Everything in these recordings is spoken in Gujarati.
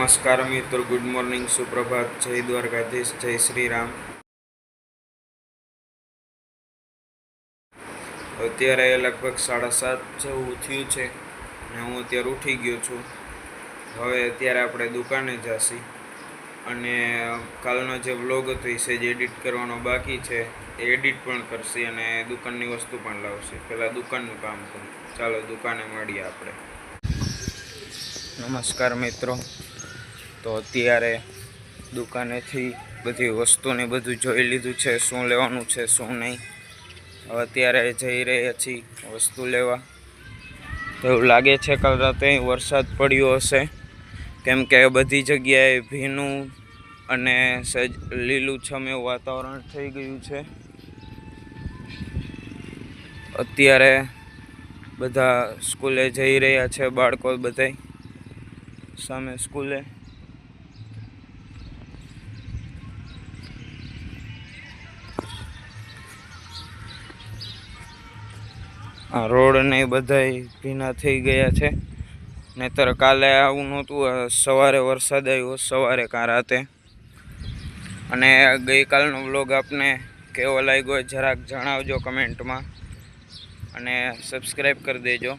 નમસ્કાર મિત્રો, ગુડ મોર્નિંગ, સુપ્રભાત, જય દ્વારકાધીશ, જય શ્રી રામ. અત્યારે લગભગ 7:30 જેવું થયું છે ને હું અત્યારે ઉઠી ગયો છું. હવે અત્યારે આપણે દુકાને જઈશું અને કાલનો જે વ્લોગ હતો એ સેજ એડિટ કરવાનો બાકી છે, એ એડિટ પણ કરશે અને દુકાનની વસ્તુ પણ લાવશે. પહેલાં દુકાનનું કામ કરું. ચાલો દુકાને મળીએ આપણે. નમસ્કાર મિત્રો, તો અત્યારે દુકાનેથી બધી વસ્તુને બધું જોઈ લીધું છે, શું લેવાનું છે શું નહીં. હવે અત્યારે જઈ રહ્યા છીએ વસ્તુ લેવા. એવું લાગે છે કાલ રાતે વરસાદ પડ્યો હશે, કેમ કે બધી જગ્યાએ ભીનું અને સહેજ લીલુંછમ એવું વાતાવરણ થઈ ગયું છે. અત્યારે બધા સ્કૂલે જઈ રહ્યા છે, બાળકો બધાય સામે સ્કૂલે. આ રોડ ને બધાય ભીના થઈ ગયા છે, નહીતર કાલે આવું નહોતું. સવારે વરસાદ આવ્યો, સવારે કાં રાતે. અને ગઈકાલનો વ્લોગ આપને કેવો લાગ્યો જરાક જણાવજો કમેન્ટમાં અને સબસ્ક્રાઈબ કરી દેજો.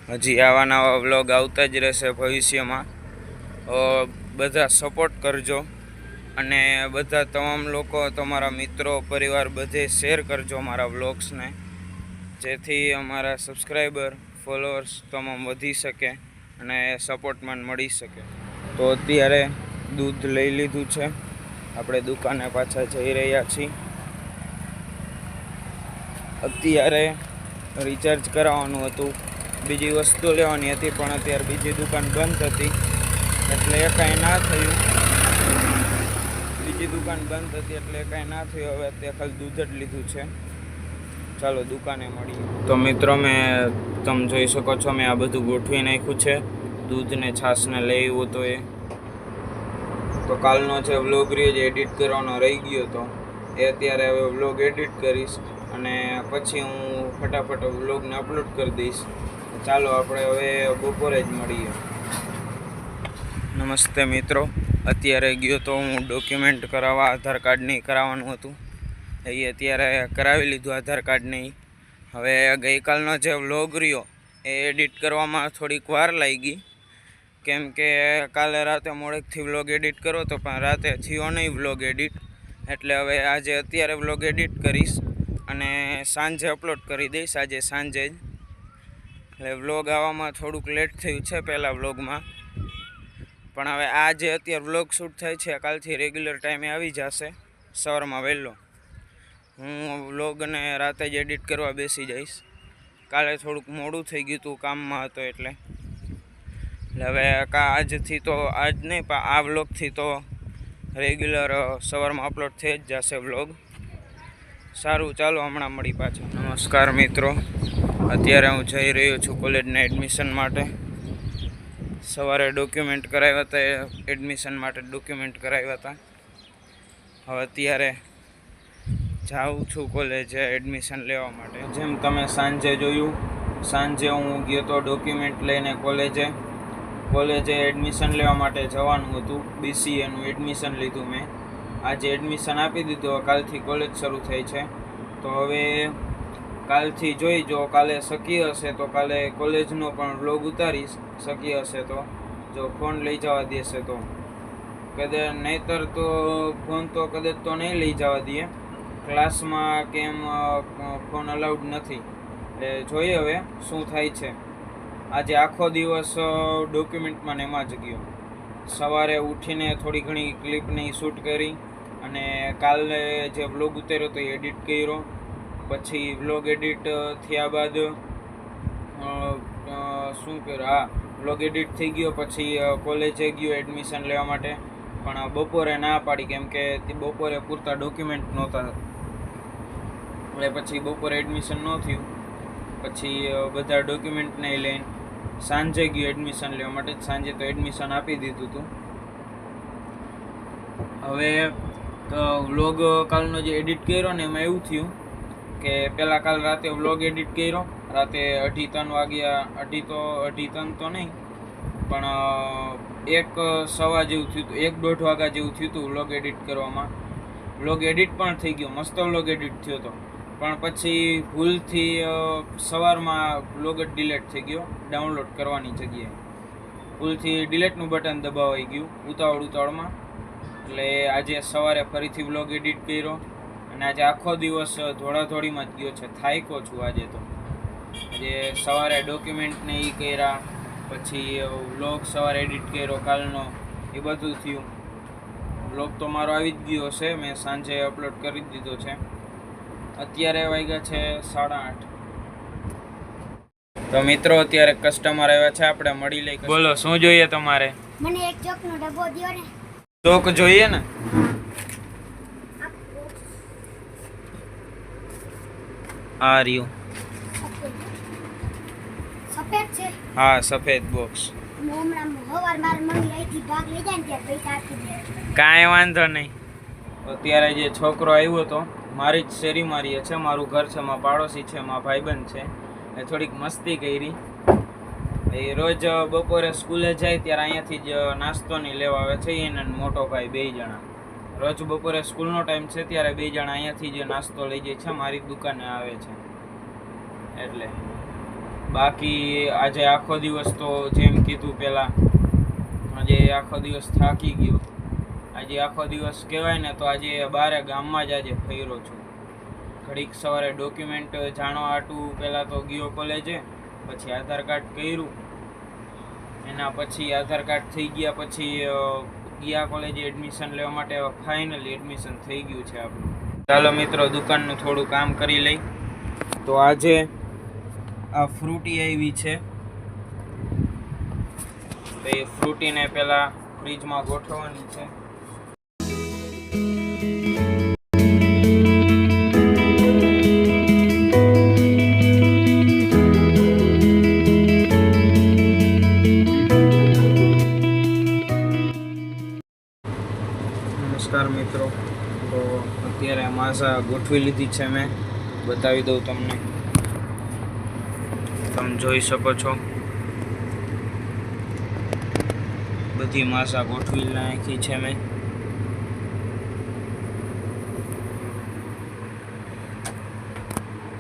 હજી આવા નવા વ્લોગ આવતા જ રહેશે ભવિષ્યમાં. બધા સપોર્ટ કરજો અને બધા તમામ લોકો, તમારા મિત્રો, પરિવાર બધે શેર કરજો મારા વ્લોગ્સને, જેથી અમારા સબસ્ક્રાઈબર, ફોલોઅર્સ તમામ વધી શકે અને સપોર્ટ મને મળી શકે. તો અત્યારે દૂધ લઈ લીધું છે, આપણે દુકાને પાછા જઈ રહ્યા છીએ. અત્યારે રિચાર્જ કરાવવાનું હતું, બીજી વસ્તુ લેવાની હતી, પણ અત્યારે બીજી દુકાન બંધ હતી એટલે એ કાંઈ ના થયું. બીજી દુકાન બંધ હતી એટલે કાંઈ ના થયું. હવે તે ખાલી દૂધ જ લીધું છે. ચાલો દુકાને મળીએ. તો મિત્રો, તમે જોઈ શકો છો, મેં આ બધું ગોઠવી નાખ્યું છે. દૂધ ને છાશને લઈ આવ્યો તો એ તો કાલનો જે વ્લોગ રહ્યો જે એડિટ કરવાનો રહી ગયો હતો, એ અત્યારે હવે વ્લોગ એડિટ કરીશ અને પછી હું ફટાફટ વ્લોગને અપલોડ કરી દઈશ. ચાલો આપણે હવે બપોરે જ મળીએ. નમસ્તે મિત્રો, અત્યારે ગયો તો હું ડોક્યુમેન્ટ કરાવવા, આધાર કાર્ડની કરાવવાનું હતું, એ અત્યારે કરાવી લીધું આધાર કાર્ડની. હવે ગઈકાલનો જે વ્લોગ રહ્યો એ એડિટ કરવામાં થોડીક વાર લાગી, કેમ કે કાલે રાતે મોડેકથી વ્લોગ એડિટ કરો તો પણ રાતે થયો નહીં વ્લોગ એડિટ. એટલે હવે આજે અત્યારે વ્લોગ એડિટ કરીશ અને સાંજે અપલોડ કરી દઈશ, આજે સાંજે જ. એટલે વ્લોગ આવવામાં થોડુંક લેટ થયું છે પહેલાં વ્લોગમાં, પણ હવે આ જે અત્યારે વ્લોગ શૂટ થાય છે કાલથી રેગ્યુલર ટાઈમે આવી જશે સવારમાં વહેલો. હું વ્લોગને રાતે જ એડિટ કરવા બેસી જઈશ. કાલે થોડુંક મોડું થઈ ગયું હતું, કામમાં હતો એટલે હવે આજથી તો આજ નહીં પણ આ વ્લોગથી તો રેગ્યુલર સવારમાં અપલોડ થઈ જ જશે વ્લોગ. સારું, ચાલો હમણાં મળી પાછા. નમસ્કાર મિત્રો, અત્યારે હું જઈ રહ્યો છું કોલેજના એડમિશન માટે. સવારે ડોક્યુમેન્ટ કરાવ્યા હતા, એડમિશન માટે ડોક્યુમેન્ટ કરાવ્યા હતા. હવે અત્યારે જાઉં છું કોલેજે એડમિશન લેવા માટે. જેમ તમે સાંજે જોયું, સાંજે હું ગયો તો ડોક્યુમેન્ટ લઈને કોલેજે એડમિશન લેવા માટે જવાનું હતું. BCAનું એડમિશન લીધું મેં, આજે એડમિશન આપી દીધું. કાલથી કોલેજ શરૂ થઈ છે, તો હવે કાલથી જોઈ, જો કાલે શક્ય હશે તો કાલે કોલેજનો પણ વ્લોગ ઉતારીશ, શક્ય હશે તો, જો ફોન લઈ જવા દેશે તો. કદાચ નહીંતર તો ફોન તો કદાચ તો નહીં લઈ જવા દે, ક્લાસમાં કેમ ફોન અલાઉડ નથી. એટલે જોઈએ હવે શું થાય છે. આજે આખો દિવસ ડોક્યુમેન્ટમાં એમાં જ ગયો. સવારે ઉઠીને થોડી ઘણી ક્લિપની શૂટ કરી અને કાલે જે વ્લોગ ઉતાર્યો તો એ એડિટ કર્યો. પછી વ્લોગ એડિટ થયા બાદ શું કર્યું, વ્લોગ એડિટ થઈ ગયો. પછી કોલેજે ગયો એડમિશન લેવા માટે, પણ બપોરે ના પાડી, કેમ કે બપોરે પૂરતા ડોક્યુમેન્ટ નહોતા. એટલે પછી બપોરે એડમિશન ન થયું. પછી બધા ડોક્યુમેન્ટને લઈને સાંજે ગયો એડમિશન લેવા માટે. સાંજે તો એડમિશન આપી દીધું હતું. હવે વ્લોગ કાલનો જે એડિટ કર્યો ને એમાં એવું થયું કે પહેલાં કાલ રાતે વ્લોગ એડિટ કર્યો, રાતે 2:30 વાગ્યા, 2:30 તો નહીં, પણ 1:15 જેવું થયું હતું, 1-1:30 વાગ્યા જેવું થયું હતું વ્લોગ એડિટ કરવામાં. વ્લોગ એડિટ પણ થઈ ગયો, મસ્ત વ્લોગ એડિટ થયો હતો, પણ પછી ભૂલથી સવારમાં વ્લોગ જ ડિલીટ થઈ ગયો. ડાઉનલોડ કરવાની જગ્યાએ ભૂલથી ડિલીટનું બટન દબાવાઈ ગયું ઉતાવળમાં. એટલે આજે સવારે ફરીથી વ્લોગ એડિટ કર્યો અને આજે આખો દિવસ ધોળાધોળીમાં જ ગયો છે. થાક્યો છું આજે તો. આજે સવારે ડોક્યુમેન્ટને એ કર્યા, પછી વ્લોગ સવારે એડિટ કર્યો કાલનો, એ બધું થયું. વ્લોગ તો મારો આવી જ ગયો છે, મેં સાંજે અપલોડ કરી જ દીધો છે. અત્યારે વાગ્યા છે 8:30. તો મિત્રો અત્યારે કસ્ટમર આવ્યા છે, આપણે મળી લઈ. બોલો શું જોઈએ તમારે? મને એક ચોકનો ડબ્બો દ્યો ને. ચોક જોઈએ ને? આ રહ્યું. સફેદ છે? હા સફેદ બોક્સ. હમણાં હવાર મારી મમ્મી અહીંથી ભાગ લઈ જાય ને ત્યાં પૈસા આપી દે. કાંઈ વાંધો નહીં. અત્યારે જે છોકરો આવ્યો હતો મારી જ શેરીમાં રહે છે, મારું ઘર છે, મારા પાડોશી છે, મારા ભાઈબંધ છે. એ થોડીક મસ્તી કરી. એ રોજ બપોરે સ્કૂલે જાય ત્યારે અહીંયાથી જ નાસ્તો નહીં લેવા આવે છે. એને મોટો ભાઈ 2 જણા રોજ બપોરે સ્કૂલનો ટાઈમ છે ત્યારે 2 જણા અહીંયાથી જ નાસ્તો લઈ જાય છે, મારી દુકાને આવે છે. એટલે બાકી આજે આખો દિવસ તો જેમ કીધું પહેલાં, આજે આખો દિવસ થાકી ગયો. આજે આખો દિવસ કહેવાય ને તો આજે બારે ગામમાં જ આજે ફર્યો છું. ઘડીક સવારે ડોક્યુમેન્ટ જાણવા હાટું પહેલાં તો ગયો કોલેજે, પછી આધાર કાર્ડ કર્યું, એના પછી આધાર કાર્ડ થઈ ગયા પછી ગયા કોલેજે એડમિશન લેવા માટે. ફાઇનલી એડમિશન થઈ ગયું છે આપણું. ચાલો મિત્રો દુકાનનું થોડું કામ કરી લઈ. તો આજે આ ફ્રૂટી આવી છે, તો એ ફ્રૂટીને પહેલાં ફ્રીજમાં ગોઠવવાની છે. નમસ્કાર મિત્રો, તો અત્યારે માસા ગોઠવી લીધી છે મેં, બતાવી દઉં તમને. તમે જોઈ શકો છો બધી માસા ગોઠવી નાખી છે મેં.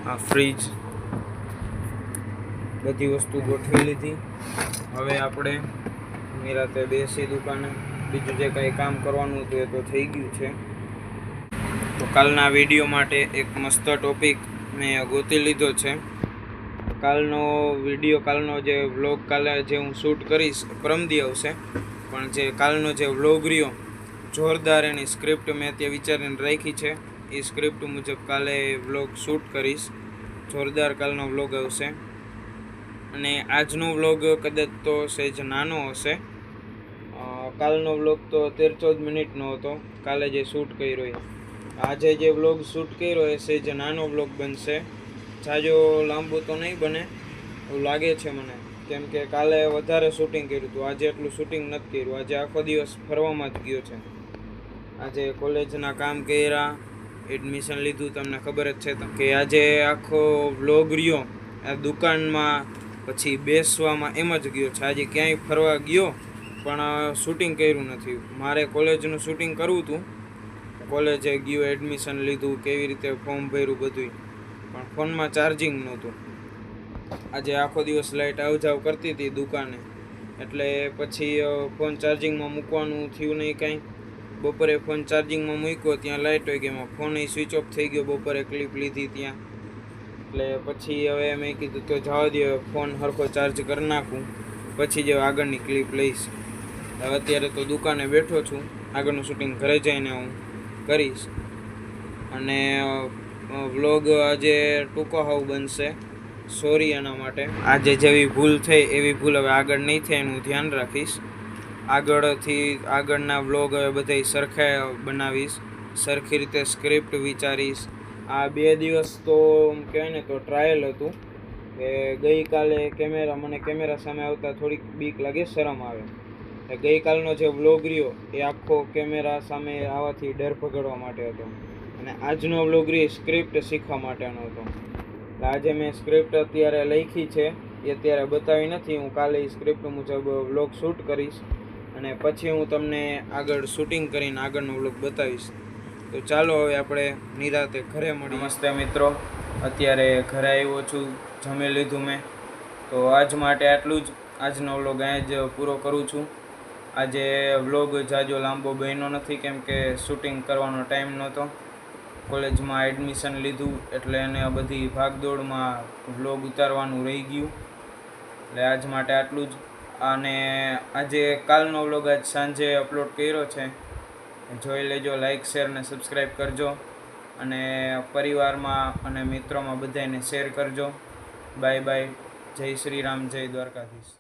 આ ફ્રીજ, બધી વસ્તુ ગોઠવી લીધી. હવે આપણે નિરાતે બેસી દુકાને. બીજું જે કંઈ કામ કરવાનું હતું એ તો થઈ ગયું છે. તો કાલના વિડીયો માટે એક મસ્ત ટોપિક મેં ગોતી લીધો છે. કાલનો વિડીયો, કાલનો જે વ્લોગ કાલે જે હું શૂટ કરીશ પરમદી આવશે, પણ જે કાલનો જે વ્લોગ રહ્યો જોરદાર, એની સ્ક્રિપ્ટ મેં ત્યાં વિચારીને રાખી છે. એ સ્ક્રિપ્ટ મુજબ કાલે વ્લોગ શૂટ કરીશ. જોરદાર કાલનો વ્લોગ આવશે. અને આજનો વ્લોગ કદાચ તો સહેજ નાનો હશે. કાલનો વ્લોગ તો 13-14 મિનિટનો હતો, કાલે જે શૂટ કર્યો એ. આજે જે વ્લોગ શૂટ કર્યો એ સહેજ નાનો વ્લોગ બનશે. જાજો લાંબુ તો નહીં બને એવું લાગે છે મને, કેમ કે કાલે વધારે શૂટિંગ કર્યું હતું, આજે એટલું શૂટિંગ નથી કર્યું. આજે આખો દિવસ ફરવામાં જ ગયો છે. આજે કોલેજના કામ કર્યા, એડમિશન લીધું, તમને ખબર જ છે કે આજે આખો વ્લોગ રહ્યો આ દુકાનમાં, પછી બેસવામાં એમ જ ગયો છે. આજે ક્યાંય ફરવા ગયો પણ શૂટિંગ કર્યું નથી. મારે કોલેજનું શૂટિંગ કરવું હતું, કોલેજે ગયો, એડમિશન લીધું, કેવી રીતે ફોર્મ ભર્યું બધું, પણ ફોનમાં ચાર્જિંગ નહોતું. આજે આખો દિવસ લાઇટ આવ જાવ કરતી હતી દુકાને, એટલે પછી ફોન ચાર્જિંગમાં મૂકવાનું થયું નહીં કાંઈ. બપોરે ફોન ચાર્જિંગમાં મૂક્યો ત્યાં લાઇટ હોય ગઈ, એમાં ફોન સ્વિચ ઓફ થઈ ગયો. બપોરે ક્લિપ લીધી ત્યાં, એટલે પછી હવે મેં કીધું તો જવા દે, ફોન સરખો ચાર્જ કરી નાખું, પછી જ આગળની ક્લિપ લઈશ. અત્યારે તો દુકાને બેઠો છું, આગળનું શૂટિંગ ઘરે જઈને હું કરીશ. અને વ્લોગ આજે ટૂંકો હાવ બનશે, સોરી એના માટે. આજે જેવી ભૂલ થઈ એવી ભૂલ હવે આગળ નહીં થાય એનું ધ્યાન રાખીશ. આગળના વ્લોગ હવે બધા સરખા બનાવીશ, સરખી રીતે સ્ક્રિપ્ટ વિચારીશ. આ 2 દિવસ તો કહેવાય ને તો ટ્રાયલ હતું કે ગઈકાલે મને કેમેરા સામે આવતા થોડીક બીક લાગે, શરમ આવે. ગઈકાલનો જે વ્લોગ રહ્યો એ આખો કેમેરા સામે આવવાથી ડર ભગાડવા માટે હતો, અને આજનો વ્લોગ રહ્યો સ્ક્રિપ્ટ શીખવા માટેનો હતો. આજે મેં સ્ક્રિપ્ટ અત્યારે લખી છે, એ અત્યારે બતાવી નથી. હું કાલે સ્ક્રિપ્ટ મુજબ વ્લોગ શૂટ કરીશ અને પછી હું તમને આગળ શૂટિંગ કરીને આગળનો વ્લોગ બતાવીશ. તો ચાલો હવે આપણે નિરાતે ઘરે મળી. નમસ્તે મિત્રો, અત્યારે ઘરે આવ્યો છું, જમી લીધું મેં. તો આજ માટે આટલું જ. આજનો વ્લોગ અહીં જ પૂરો કરું છું. આજે વ્લોગ જાજો લાંબો બન્યો નથી કેમ કે શૂટિંગ કરવાનો ટાઈમ નહોતો. કોલેજમાં એડમિશન લીધું એટલે એને બધી ભાગદોડમાં વ્લોગ ઉતારવાનું રહી ગયું. એટલે આજ માટે આટલું જ. અને આજે કાલનો વ્લોગ આજ સાંજે અપલોડ કર્યો છે, જોઈ લેજો. લાઈક, શેર ને સબસ્ક્રાઈબ કરજો અને પરિવારમાં અને મિત્રોમાં બધાને શેર કરજો. Bye bye. જય શ્રી રામ, જય દ્વારકાધીશ.